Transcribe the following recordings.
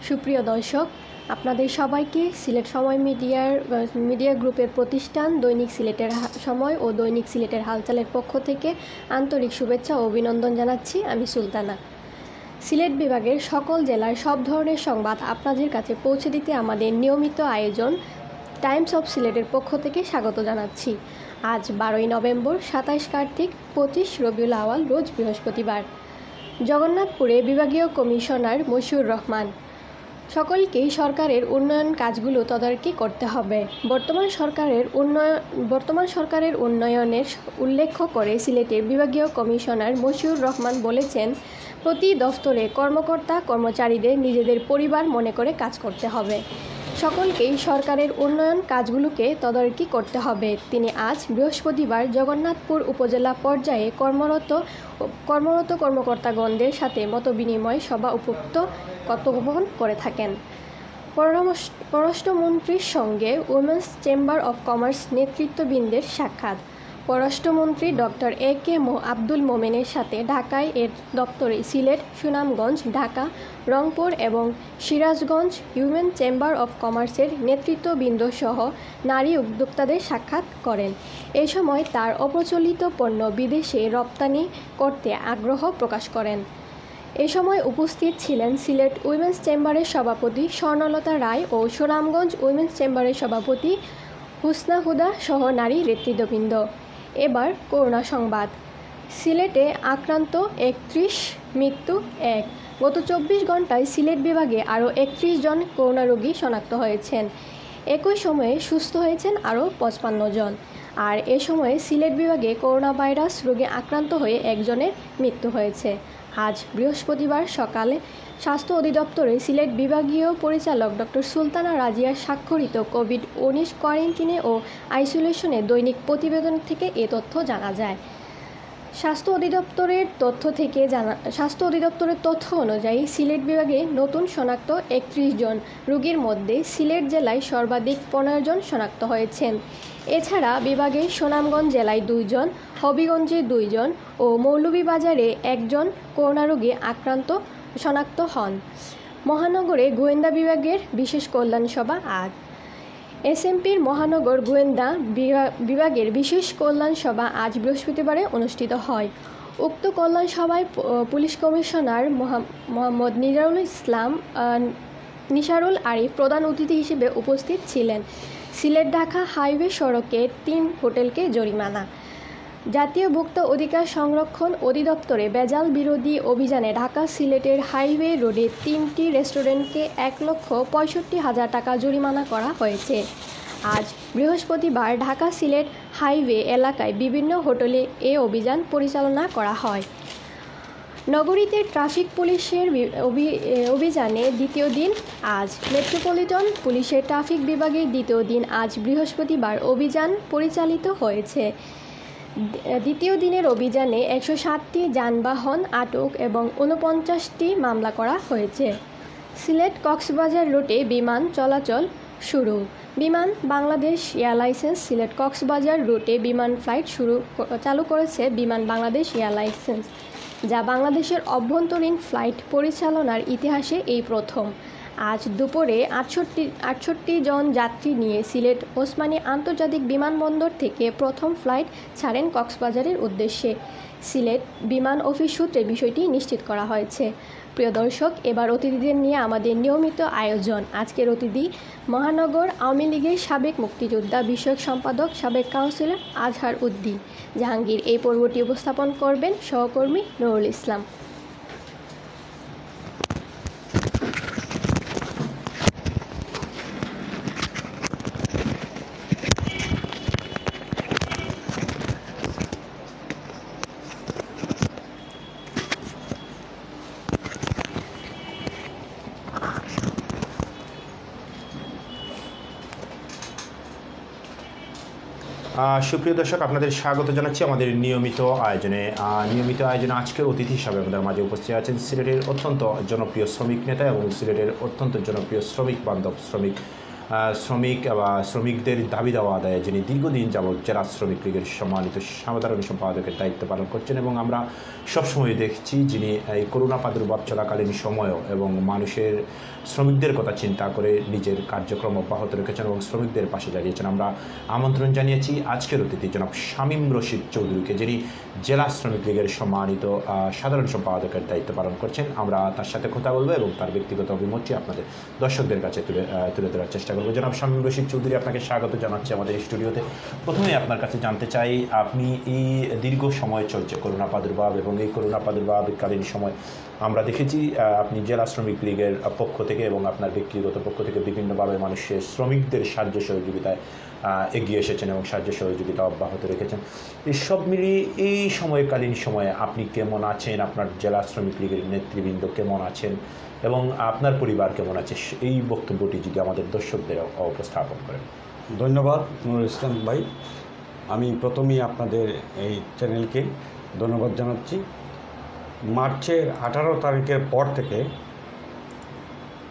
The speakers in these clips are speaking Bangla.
সুপ্রিয় দর্শক, আপনাদের সবাইকে সিলেট সময় মিডিয়া গ্রুপের প্রতিষ্ঠান দৈনিক সিলেটের সময় ও দৈনিক সিলেটের হালচালের পক্ষ থেকে আন্তরিক শুভেচ্ছা ও অভিনন্দন জানাচ্ছি। আমি সুলতানা। সিলেট বিভাগের সকল জেলার সব ধরনের সংবাদ আপনাদের কাছে পৌঁছে দিতে আমাদের নিয়মিত আয়োজন টাইমস অফ সিলেটের পক্ষ থেকে স্বাগত জানাচ্ছি। আজ 12ই নভেম্বর, 27 কার্তিক, 25 রবিউল আওয়াল, রোজ বৃহস্পতিবার। জগন্নাথপুরে বিভাগীয় কমিশনার মশিউর রহমান। সকলকেই সরকারের উন্নয়ন কাজগুলো তদারকি করতে হবে। বর্তমান সরকারের উন্নয়নের উল্লেখ করে সিলেটের বিভাগীয় কমিশনার মশিউর রহমান বলেছেন, প্রতি দফতরে কর্মকর্তা কর্মচারীদের নিজেদের পরিবার মনে করে কাজ করতে হবে। সকলকেই সরকারের উন্নয়ন কাজগুলোকে তদারকি করতে হবে। তিনি আজ বৃহস্পতিবার জগন্নাথপুর উপজেলা পর্যায়ে কর্মরত কর্মকর্তাগণদের সাথে মতবিনিময় সভা উপস্থিত কথোপকথন করে থাকেন। পররাষ্ট্রমন্ত্রীর সঙ্গে উইমেন্স চেম্বার অব কমার্স নেতৃত্ববৃন্দের সাক্ষাৎ। পররাষ্ট্রমন্ত্রী ডক্টর AK আব্দুল মোমেনের সাথে ঢাকায় এর দপ্তরে সিলেট, সুনামগঞ্জ, ঢাকা, রংপুর এবং সিরাজগঞ্জ উইমেন চেম্বার অব কমার্সের নেতৃত্ববৃন্দ সহ নারী উদ্যোক্তাদের সাক্ষাৎ করেন। এ সময় তার অপ্রচলিত পণ্য বিদেশে রপ্তানি করতে আগ্রহ প্রকাশ করেন। এ সময় উপস্থিত ছিলেন সিলেট উইমেন্স চেম্বারের সভাপতি স্বর্ণলতা রায় ও সুনামগঞ্জ উইমেন্স চেম্বারের সভাপতি হুসনা হুদা সহ নারী নেতৃত্ববৃন্দ। এবার করোনা সংবাদ। সিলেটে আক্রান্ত 31, মৃত্যু 1। গত 24 ঘন্টায় সিলেট বিভাগে আরও 31 জন করোনা রোগী শনাক্ত হয়েছেন। একই সময়ে সুস্থ হয়েছেন আরও 55 জন। আর এ সময়ে সিলেট বিভাগে করোনা ভাইরাস রোগে আক্রান্ত হয়ে একজনের মৃত্যু হয়েছে। আজ বৃহস্পতিবার সকালে স্বাস্থ্য অধিদপ্তরে সিলেট বিভাগীয় পরিচালক ডক্টর সুলতানা রাজিয়ার স্বাক্ষরিত কোভিড-19 কোয়ারেন্টিনে ও আইসোলেশনে দৈনিক প্রতিবেদন থেকে এ তথ্য জানা যায়। স্বাস্থ্য অধিদপ্তরের তথ্য অনুযায়ী সিলেট বিভাগে নতুন শনাক্ত 31 জন রোগীর মধ্যে সিলেট জেলায় সর্বাধিক 15 জন শনাক্ত হয়েছেন। এছাড়া বিভাগে সুনামগঞ্জ জেলায় 2 জন, হবিগঞ্জে 2 জন ও মৌলভীবাজারে 1 জন করোনা রোগী শনাক্ত হন। মহানগরে গোয়েন্দা বিভাগের বিশেষ কল্যাণ সভা আজ। SMPর মহানগর গোয়েন্দা বিভাগের বিশেষ কল্যাণ সভা আজ বৃহস্পতিবারে অনুষ্ঠিত হয়। উক্ত কল্যাণ সভায় পুলিশ কমিশনার মোহাম্মদ নিসারুল আরিফ প্রধান অতিথি হিসেবে উপস্থিত ছিলেন। সিলেট ঢাকা হাইওয়ে সড়কে 3 হোটেলকে জরিমানা। জাতীয় ভোক্তা অধিকার সংরক্ষণ অধিদপ্তরে ভেজাল বিরোধী অভিযানে ঢাকা সিলেটের হাইওয়ে রোডে 3টি রেস্টুরেন্টকে 1,65,000 টাকা জরিমানা করা হয়েছে। আজ বৃহস্পতিবার ঢাকা সিলেট হাইওয়ে এলাকায় বিভিন্ন হোটেলে এ অভিযান পরিচালনা করা হয়। নগরীতে ট্রাফিক পুলিশের অভিযানে দ্বিতীয় দিন আজ। মেট্রোপলিটন পুলিশের ট্রাফিক বিভাগের দ্বিতীয় দিন আজ বৃহস্পতিবার অভিযান পরিচালিত হয়েছে। দ্বিতীয় দিনের অভিযানে 107টি যানবাহন আটক এবং 49টি মামলা করা হয়েছে। সিলেট কক্সবাজার রুটে বিমান চলাচল শুরু। বিমান বাংলাদেশ এয়ারলাইন্স সিলেট কক্সবাজার রুটে বিমান ফ্লাইট চালু করেছে বিমান বাংলাদেশ এয়ারলাইন্স, যা বাংলাদেশের অভ্যন্তরীণ ফ্লাইট পরিচালনার ইতিহাসে এই প্রথম। আজ দুপুরে 68 জন যাত্রী নিয়ে সিলেট ওসমানী আন্তর্জাতিক বিমানবন্দর থেকে প্রথম ফ্লাইট ছাড়েন কক্সবাজারের উদ্দেশ্যে। সিলেট বিমান অফিস সূত্রে বিষয়টি নিশ্চিত করা হয়েছে। প্রিয় দর্শক, এবার অতিথিদের নিয়ে আমাদের নিয়মিত আয়োজন। আজকের অতিথি মহানগর আওয়ামী লীগের সাবেক মুক্তিযোদ্ধা বিষয়ক সম্পাদক, সাবেক কাউন্সিলর আজহার উদ্দিন জাহাঙ্গীর। এই পর্বটি উপস্থাপন করবেন সহকর্মী নুরুল ইসলাম। সুপ্রিয় দর্শক, আপনাদের স্বাগত জানাচ্ছি আমাদের নিয়মিত আয়োজনে। আজকের অতিথি হিসাবে আমাদের মাঝে উপস্থিত আছেন সিলেটের অত্যন্ত জনপ্রিয় শ্রমিক নেতা এবং সিলেটের অত্যন্ত জনপ্রিয় শ্রমিক বান্ধব শ্রমিক শ্রমিক বা শ্রমিকদের দাবি দেওয়া আদায়ে যিনি দীর্ঘদিন যাবৎ জেলা শ্রমিক লীগের সম্মানিত সাধারণ সম্পাদকের দায়িত্ব পালন করছেন এবং আমরা সবসময় দেখছি যিনি এই করোনা প্রাদুর্ভাব চলাকালীন সময়ও এবং মানুষের শ্রমিকদের কথা চিন্তা করে নিজের কার্যক্রম অব্যাহত রেখেছেন এবং শ্রমিকদের পাশে দাঁড়িয়েছেন। আমরা আমন্ত্রণ জানিয়েছি আজকের অতিথি জনাব শামীম রশিদ চৌধুরীকে, যিনি জেলা শ্রমিক লীগের সম্মানিত সাধারণ সম্পাদকের দায়িত্ব পালন করছেন। আমরা তার সাথে কথা বলবো এবং তার ব্যক্তিগত অভিমতটি আপনাদের দর্শকদের কাছে তুলে ধরার চেষ্টা করবো। জনাব শামীম রশিদ চৌধুরী, আপনাকে স্বাগত জানাচ্ছি আমাদের স্টুডিওতে। প্রথমেই আপনার কাছে জানতে চাই, আপনি এই দীর্ঘ সময় চলছে করোনা প্রাদুর্ভাব এবং এই করোনা প্রাদুর্ভাবকালীন সময় আমরা দেখেছি আপনি জেলা শ্রমিক লীগের পক্ষ থেকে এবং আপনার ব্যক্তিগত পক্ষ থেকে বিভিন্নভাবে মানুষের শ্রমিকদের সাহায্য সহযোগিতায় এগিয়ে এসেছেন এবং সাহায্য সহযোগিতা অব্যাহত রেখেছেন। এই সব মিলিয়ে এই সময়কালীন সময়ে আপনি কেমন আছেন, আপনার জেলা শ্রমিক লীগের নেতৃবৃন্দ কেমন আছেন এবং আপনার পরিবার কেমন আছে, এই বক্তব্যটি যদি আমাদের দর্শকদের উপস্থাপন করেন। ধন্যবাদ নুরুল ইসলাম ভাই। আমি প্রথমেই আপনাদের এই চ্যানেলকে ধন্যবাদ জানাচ্ছি। মার্চের 18 তারিখের পর থেকে,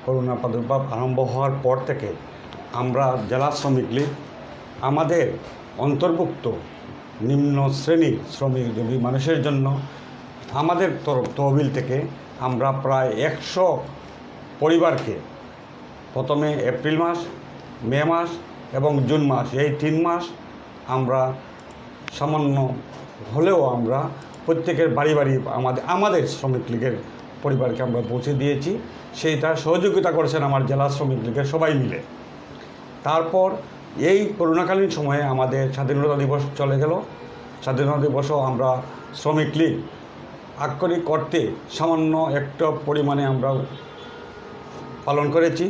করোনা প্রাদুর্ভাব আরম্ভ হওয়ার পর থেকে আমরা জেলা শ্রমিক লীগ আমাদের অন্তর্ভুক্ত নিম্ন শ্রেণীর শ্রমিকজীবী মানুষের জন্য আমাদের তহবিল থেকে আমরা প্রায় 100 পরিবারকে প্রথমে এপ্রিল মাস, মে মাস এবং জুন মাস, এই 3 মাস আমরা সামান্য হলেও আমরা প্রত্যেকের বাড়ি বাড়ি আমাদের শ্রমিক লীগের পরিবারকে আমরা পৌঁছে দিয়েছি। সেইটা সহযোগিতা করেছেন আমার জেলা শ্রমিক লীগের সবাই মিলে। তারপর এই করোনাকালীন সময়ে আমাদের স্বাধীনতা দিবস চলে গেল। স্বাধীনতা দিবসও আমরা শ্রমিক লীগ আক্ষরিক অর্থে সামান্য একটা পরিমাণে আমরা পালন করেছি।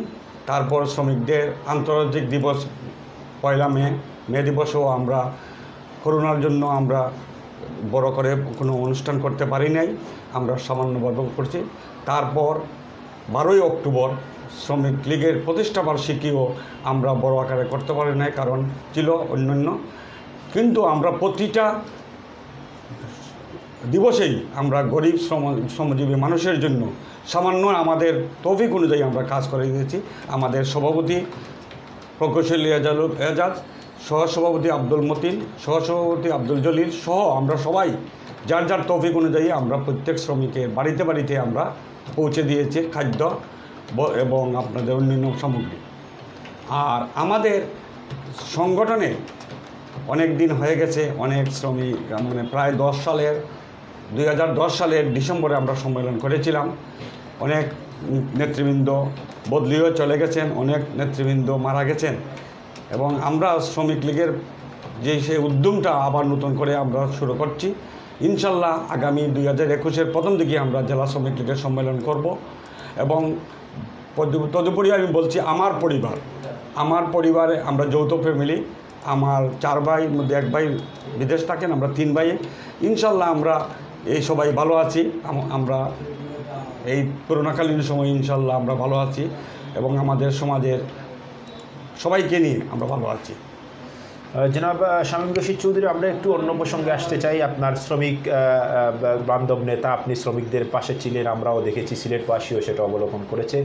তারপর শ্রমিকদের আন্তর্জাতিক দিবস পয়লা মে দিবসও আমরা করোনার জন্য আমরা বড় করে কোনো অনুষ্ঠান করতে পারি নাই, আমরা সামান্যভাবে করছি। তারপর 12ই অক্টোবর শ্রমিক লীগের প্রতিষ্ঠাবার্ষিকীও আমরা বড় আকারে করতে পারি নাই, কারণ ছিল অন্যান্য। কিন্তু আমরা প্রতিটা দিবসেই আমরা গরিব শ্রমজীবী মানুষের জন্য সামান্য আমাদের তৌফিক অনুযায়ী আমরা কাজ করে দিয়েছি। আমাদের সভাপতি প্রকৌশলী এজাজ, সহসভাপতি আব্দুল মতিন, সহসভাপতি আব্দুল জলিল সহ আমরা সবাই যার যার তৌফিক অনুযায়ী আমরা প্রত্যেক শ্রমিকের বাড়িতে বাড়িতে আমরা পৌঁছে দিয়েছি খাদ্য এবং আপনাদের অন্যান্য সামগ্রী। আর আমাদের সংগঠনে অনেক দিন হয়ে গেছে, অনেক শ্রমিক মানে প্রায় 2010 সালের ডিসেম্বরে আমরা সম্মেলন করেছিলাম। অনেক নেতৃবৃন্দ বদলি হয়ে চলে গেছেন, অনেক নেতৃবৃন্দ মারা গেছেন এবং আমরা শ্রমিক লীগের সেই উদ্যমটা আবার নতুন করে আমরা শুরু করছি। ইনশাল্লাহ আগামী 2021-এর প্রথম দিকে আমরা জেলা শ্রমিক লীগের সম্মেলন করব। এবং তদুপরি আমি বলছি আমার পরিবারে আমরা যৌথ ফ্যামিলি, আমার 4 ভাইয়ের মধ্যে 1 ভাই বিদেশ থাকেন, আমরা 3 ভাই। ইনশাল্লাহ আমরা এই সবাই ভালো আছি। আমরা এই করোনাকালীন সময় ইনশাল্লাহ আমরা ভালো আছি এবং আমাদের সমাজের সবাইকে নিয়ে আমরা ভালো আছি। জনাব শামীম রশিদ চৌধুরী, আমরা একটু অন্য প্রসঙ্গে আসতে চাই। আপনার শ্রমিক বান্ধব নেতা, আপনি শ্রমিকদের পাশে ছিলেন, আমরাও দেখেছি সিলেটবাসীও সেটা অবলোকন করেছে।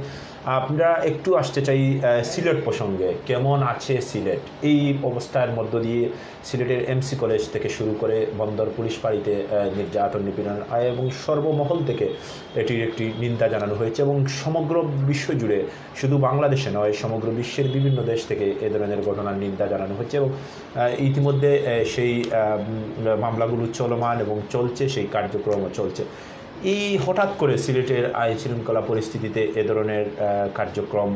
আমরা একটু আসতে চাই সিলেট প্রসঙ্গে। কেমন আছে সিলেট এই অবস্থার মধ্য দিয়ে? সিলেটের এমসি কলেজ থেকে শুরু করে বন্দর পুলিশ ফাঁড়িতে নির্যাতন নিপীড়ন এবং সর্বমহল থেকে এটির একটি নিন্দা জানানো হয়েছে এবং সমগ্র বিশ্ব জুড়ে, শুধু বাংলাদেশে নয়, সমগ্র বিশ্বের বিভিন্ন দেশ থেকে এ ধরনের ঘটনার নিন্দা জানানো হচ্ছে এবং ইতিমধ্যে সেই মামলাগুলো চলমান এবং চলছে, সেই কার্যক্রমও চলছে। এই হঠাৎ করে সিলেটের আইন শৃঙ্খলা পরিস্থিতিতে এ ধরনের কার্যক্রম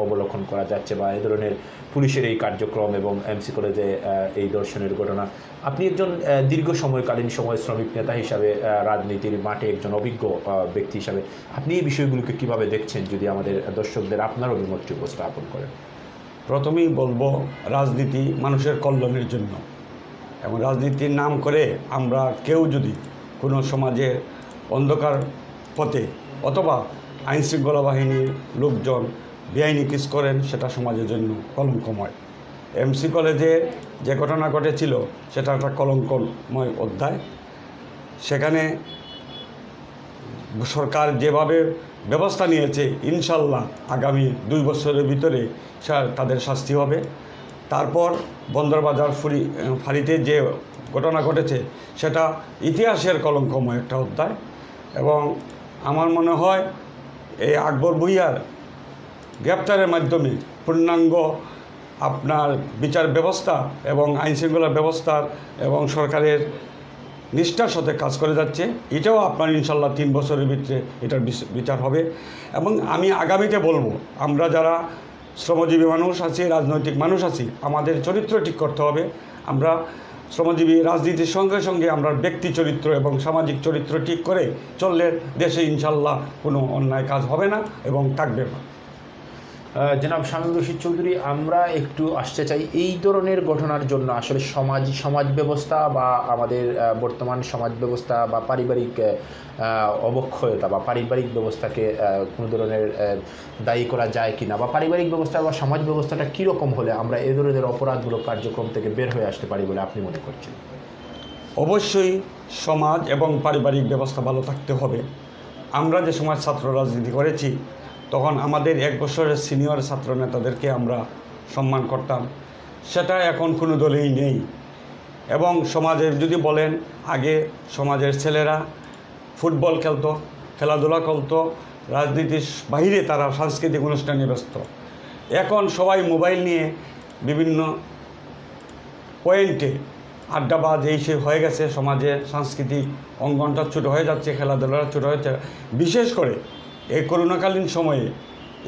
অবলোকন করা যাচ্ছে বা এ ধরনের পুলিশের এই কার্যক্রম এবং এমসি কলেজে এই দর্শনের ঘটনা, আপনি একজন দীর্ঘ সময়কালীন শ্রমিক নেতা হিসাবে, রাজনীতির মাঠে একজন অভিজ্ঞ ব্যক্তি হিসাবে আপনি এই বিষয়গুলোকে কীভাবে দেখছেন, যদি আমাদের দর্শকদের আপনার অভিমতটি উপস্থাপন করেন। প্রথমেই বলবো, রাজনীতি মানুষের কল্যাণের জন্য, এবং রাজনীতির নাম করে আমরা কেউ যদি কোনো সমাজের অন্ধকার পথে অথবা আইনশৃঙ্খলা বাহিনীর লোকজন বেআইনি কিছু করেন, সেটা সমাজের জন্য কলঙ্কময়। এমসি কলেজে যে ঘটনা ঘটেছিল সেটা একটা কলঙ্কময় অধ্যায়। সেখানে সরকার যেভাবে ব্যবস্থা নিয়েছে ইনশাল্লাহ আগামী 2 বছরের ভিতরে তাদের শাস্তি হবে। তারপর বন্দরবাজার ফাঁড়িতে যে ঘটনা ঘটেছে সেটা ইতিহাসের কলঙ্কময় একটা অধ্যায়, এবং আমার মনে হয় এই আকবর ভূঁইয়ার গ্রেপ্তারের মাধ্যমে পূর্ণাঙ্গ আপনার বিচার ব্যবস্থা এবং আইনশৃঙ্খলা ব্যবস্থার এবং সরকারের নিষ্ঠার সাথে কাজ করে যাচ্ছে। এটাও আপনার ইনশাল্লাহ 3 বছরের ভিতরে এটার বিচার হবে। এবং আমি আগামীতে বলবো, আমরা যারা শ্রমজীবী মানুষ আছি, রাজনৈতিক মানুষ আছি, আমাদের চরিত্র ঠিক করতে হবে। আমরা শ্রমজীবী রাজনীতির সঙ্গে সঙ্গে আমরা ব্যক্তি চরিত্র এবং সামাজিক চরিত্র ঠিক করে চললে দেশে ইনশাল্লাহ কোনো অন্যায় কাজ হবে না এবং থাকবে না। জনাব শামীম রশিদ চৌধুরী, আমরা একটু আসতে চাই এই ধরনের ঘটনার জন্য আসলে সমাজ ব্যবস্থা বা আমাদের বর্তমান সমাজ ব্যবস্থা বা পারিবারিক অবক্ষয়তা বা পারিবারিক ব্যবস্থাকে কোনো ধরনের দায়ী করা যায় কি না, বা পারিবারিক ব্যবস্থা বা সমাজ ব্যবস্থাটা কীরকম হলে আমরা এই ধরনের অপরাধমূলক কার্যক্রম থেকে বের হয়ে আসতে পারি বলে আপনি মনে করছেন? অবশ্যই সমাজ এবং পারিবারিক ব্যবস্থা ভালো থাকতে হবে। আমরা যে সময় ছাত্র রাজনীতি করেছি তখন আমাদের 1 বছরের সিনিয়র ছাত্র নেতাদেরকে আমরা সম্মান করতাম, সেটা এখন কোনো দলেই নেই। এবং সমাজের যদি বলেন, আগে সমাজের ছেলেরা ফুটবল খেলতো, খেলাধুলা করতো, রাজনীতির বাইরে তারা সাংস্কৃতিক অনুষ্ঠানে ব্যস্ত। এখন সবাই মোবাইল নিয়ে বিভিন্ন পয়েন্টে আড্ডাবাজ এই সে হয়ে গেছে। সমাজে সাংস্কৃতিক অঙ্গনটা ছোটো হয়ে যাচ্ছে, খেলাধুলাটা ছোটো হয়েছে। বিশেষ করে এই করোনাকালীন সময়ে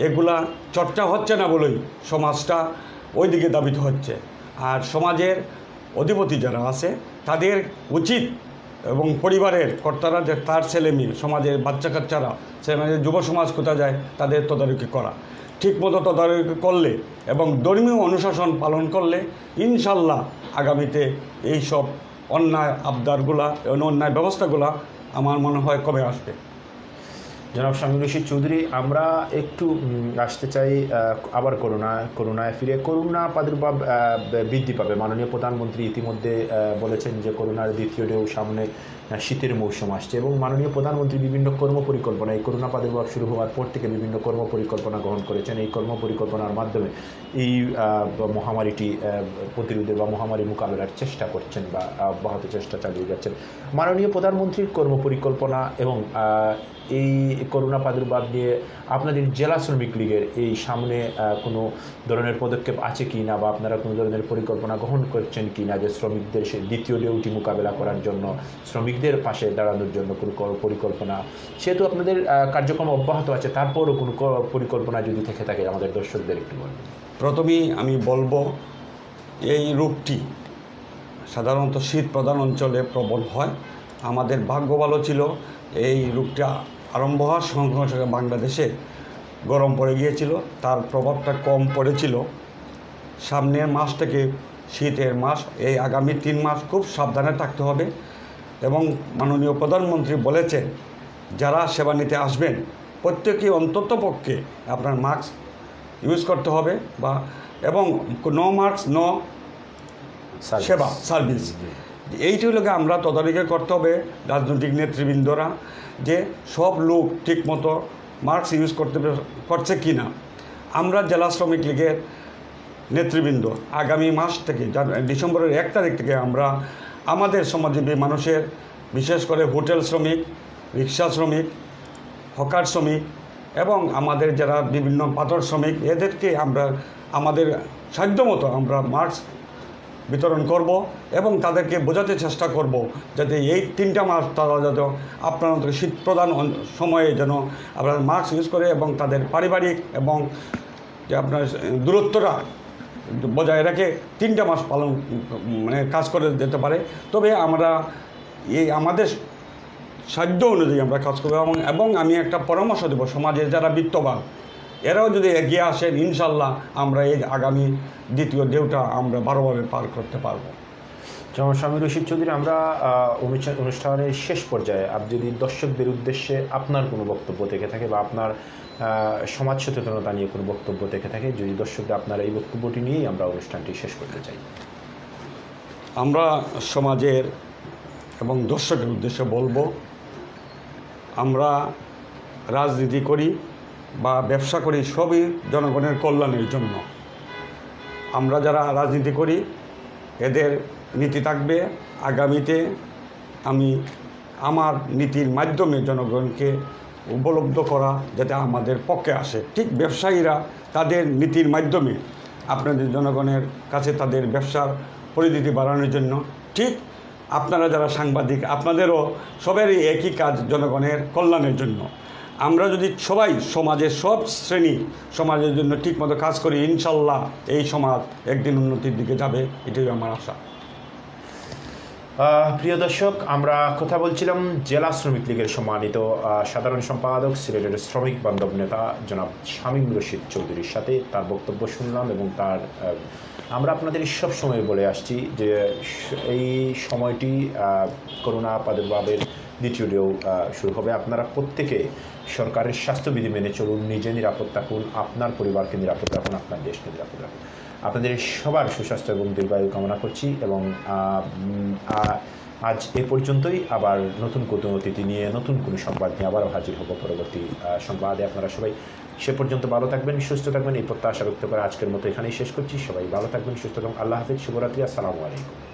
এগুলা চর্চা হচ্ছে না বলেই সমাজটা ওই দিকে দাবিত হচ্ছে। আর সমাজের অধিপতি যারা আছে তাদের উচিত, এবং পরিবারের কর্তারা, যে তার ছেলে মেয়ে, সমাজের বাচ্চা কাচ্চারা, সমাজের যুব সমাজ কোথায় যায় তাদের তদারকি করা। ঠিকমতো তদারকি করলে এবং ধর্মীয় অনুশাসন পালন করলে ইনশাল্লাহ আগামীতে এই সব অন্যায় আবদারগুলা, অন্যায় ব্যবস্থাগুলা আমার মনে হয় কমে আসবে। জনাব শামীম রশিদ চৌধুরী, আমরা একটু আসতে চাই আবার করোনায় ফিরে। করোনা প্রাদুর্ভাব বৃদ্ধি পাবে। মাননীয় প্রধানমন্ত্রী ইতিমধ্যে বলেছেন যে করোনার দ্বিতীয় ঢেউ সামনে, শীতের মৌসুম আসছে, এবং মাননীয় প্রধানমন্ত্রী বিভিন্ন কর্মপরিকল্পনা, এই করোনা প্রাদুর্ভাব শুরু হওয়ার পর থেকে বিভিন্ন কর্মপরিকল্পনা গ্রহণ করেছেন। এই কর্মপরিকল্পনার মাধ্যমে এই মহামারীটি প্রতিরোধে বা মহামারী মোকাবেলার চেষ্টা করছেন বা অব্যাহত চেষ্টা চালিয়ে যাচ্ছেন। মাননীয় প্রধানমন্ত্রীর কর্মপরিকল্পনা এবং এই করোনা প্রাদুর্ভাব নিয়ে আপনাদের জেলা শ্রমিক লীগের এই সামনে কোনো ধরনের পদক্ষেপ আছে কি না, বা আপনারা কোনো ধরনের পরিকল্পনা গ্রহণ করছেন কি না, যে শ্রমিকদের সে দ্বিতীয় ঢেউটি মোকাবেলা করার জন্য, শ্রমিকদের পাশে দাঁড়ানোর জন্য কোনো পরিকল্পনা? সেহেতু আপনাদের কার্যক্রম অব্যাহত আছে, তারপরও কোনো পরিকল্পনা যদি থেকে থাকে আমাদের দর্শকদের একটু বলবেন। প্রথমেই আমি বলবো, এই রোগটি সাধারণত শীত প্রধান অঞ্চলে প্রবল হয়। আমাদের ভাগ্য ভালো ছিল, এই রোগটা আরম্ভ হওয়ার সঙ্গে সঙ্গে বাংলাদেশে গরম পড়ে গিয়েছিল, তার প্রভাবটা কম পড়েছিল। সামনের মাস থেকে শীতের মাস, এই আগামী 3 মাস খুব সাবধানে থাকতে হবে। এবং মাননীয় প্রধানমন্ত্রী বলেছেন যারা সেবা নিতে আসবেন প্রত্যেকেই অন্ততপক্ষে আপনার মাস্ক ইউজ করতে হবে, বা এবং নো মাস্ক নো সেবা সার্ভিস। এইটি হলো আমরা তদারকি করতে হবে রাজনৈতিক নেতৃবৃন্দরা, যে সব লোক ঠিকমতো মাস্ক ইউজ করছে কি না। আমরা জেলা শ্রমিক লীগের নেতৃবৃন্দ আগামী মাস থেকে, ডিসেম্বরের 1 তারিখ থেকে আমরা আমাদের সমাজজীবী মানুষের, বিশেষ করে হোটেল শ্রমিক, রিক্সা শ্রমিক, হকার শ্রমিক এবং আমাদের যারা বিভিন্ন পাথর শ্রমিক, এদেরকে আমরা আমাদের সাধ্যমতো আমরা মাস্ক বিতরণ করব এবং তাদেরকে বোঝাতে চেষ্টা করব যাতে এই 3টা মাস তারা যাতে আপনার শীত প্রধান সময়ে যেন আপনারা মাস্ক ইউজ করে এবং তাদের পারিবারিক এবং যে আপনার দূরত্বটা বজায় রেখে 3টা মাস পালন কাজ করে যেতে পারে। তবে আমরা এই আমাদের সাধ্য অনুযায়ী আমরা কাজ করব। এবং আমি একটা পরামর্শ দেব, সমাজের যারা বিত্তবান এরাও যদি এগিয়ে আসেন ইনশাল্লাহ আমরা এই আগামী দ্বিতীয় ঢেউটা আমরা ভালোভাবে পার করতে পারবো। যেমন শামীম রশিদ চৌধুরী, আমরা অনুষ্ঠানের শেষ পর্যায়ে যদি দর্শকদের উদ্দেশ্যে আপনার কোনো বক্তব্য থেকে থাকে বা আপনার সমাজ সচেতনতা নিয়ে কোনো বক্তব্য থেকে থাকে, যদি দর্শকরা আপনার এই বক্তব্যটি নিয়েই আমরা অনুষ্ঠানটি শেষ করতে চাই। আমরা সমাজের এবং দর্শকের উদ্দেশ্যে বলবো, আমরা রাজনীতি করি বা ব্যবসা করি সবই জনগণের কল্যাণের জন্য। আমরা যারা রাজনীতি করি এদের নীতি থাকবে আগামীতে আমি আমার নীতির মাধ্যমে জনগণকে উপলব্ধ করা যাতে আমাদের পক্ষে আসে। ঠিক ব্যবসায়ীরা তাদের নীতির মাধ্যমে আপনাদের জনগণের কাছে তাদের ব্যবসার পরিধিতি বাড়ানোর জন্য, ঠিক আপনারা যারা সাংবাদিক আপনাদেরও সবারই একই কাজ জনগণের কল্যাণের জন্য। আমরা যদি সবাই সমাজের সব শ্রেণী সমাজের জন্য ঠিকমতো কাজ করি, ইনশাল্লাহ এই সমাজ একদিন উন্নতির দিকে যাবে, এটাই আমার আশা। প্রিয় দর্শক, আমরা কথা বলছিলাম জেলা শ্রমিক লীগের সম্মানিত সাধারণ সম্পাদক সিলেটের শ্রমিক বান্ধব নেতা জনাব শামীম রশিদ চৌধুরীর সাথে তার বক্তব্য শুনলাম এবং তার আমরা আপনাদের সব সময় বলে আসছি যে এই সময়টি করোনা প্রাদুর্ভাবের দ্বিতীয় ঢেউ শুরু হবে। আপনারা প্রত্যেকে সরকারের স্বাস্থ্যবিধি মেনে চলুন, নিজে নিরাপদ থাকুন, আপনার পরিবারকে নিরাপদ রাখুন, আপনার দেশকে নিরাপদ রাখুন। আপনাদের সবার সুস্বাস্থ্য এবং দীর্ঘায়ু কামনা করছি এবং আজ এ পর্যন্তই। আবার নতুন কোনো অতিথি নিয়ে নতুন কোনো সংবাদ নিয়ে আবারও হাজির হব পরবর্তী সংবাদে। আপনারা সবাই সে পর্যন্ত ভালো থাকবেন, সুস্থ থাকবেন, এই প্রত্যাশা ব্যক্ত করে আজকের মতো এখানেই শেষ করছি। সবাই ভালো থাকবেন, সুস্থ থাকবেন। আল্লাহ হাফিজ, শুভরাত্রি, আসসালামু আলাইকুম।